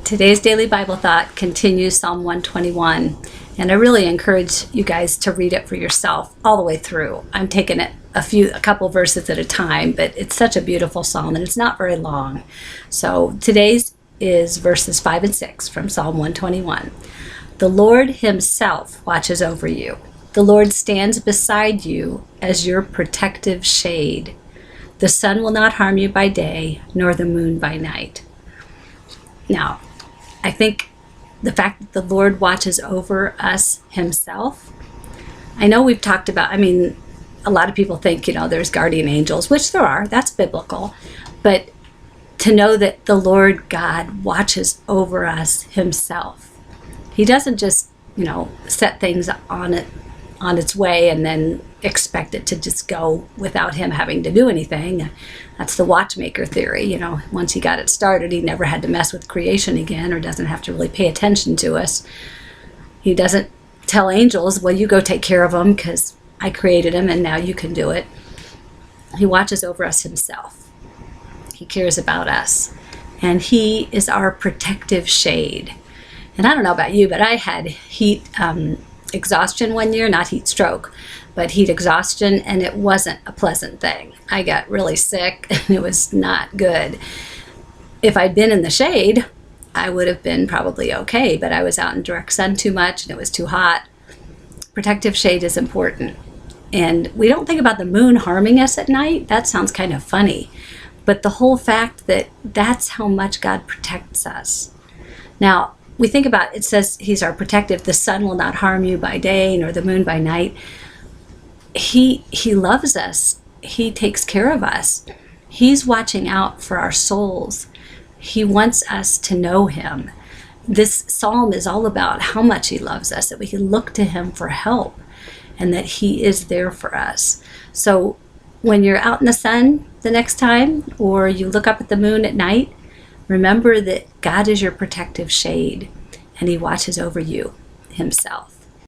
Today's daily Bible thought continues Psalm 121, and I really encourage you guys to read it for yourself all the way through. I'm taking it a couple verses at a time, but it's such a beautiful psalm and it's not very long. So today's is verses 5 and 6 from Psalm 121. The Lord himself watches over you. The Lord stands beside you as your protective shade. The sun will not harm you by day, nor the moon by night. Now, I think the fact that the Lord watches over us himself, I know we've talked about, a lot of people think, there's guardian angels, which there are, that's biblical, but to know that the Lord God watches over us himself. He doesn't just, set things on its way and then expect it to just go without him having to do anything. That's the watchmaker theory. Once he got it started, he never had to mess with creation again, or doesn't have to really pay attention to us. He doesn't tell angels, well, you go take care of them because I created them and now you can do it. He watches over us himself. He cares about us, and he is our protective shade. And I don't know about you, but I had heat exhaustion one year, not heat stroke, but heat exhaustion, and it wasn't a pleasant thing. I got really sick and it was not good. If I'd been in the shade, I would have been probably okay, but I was out in direct sun too much and it was too hot. Protective shade is important. And we don't think about the moon harming us at night. That sounds kind of funny. But the whole fact that that's how much God protects us. Now, we think about, it says he's our protective. The sun will not harm you by day, nor the moon by night. He loves us. He takes care of us. He's watching out for our souls. He wants us to know him. This psalm is all about how much he loves us, that we can look to him for help, and that he is there for us. So when you're out in the sun the next time, or you look up at the moon at night, remember that God is your protective shade, and he watches over you himself.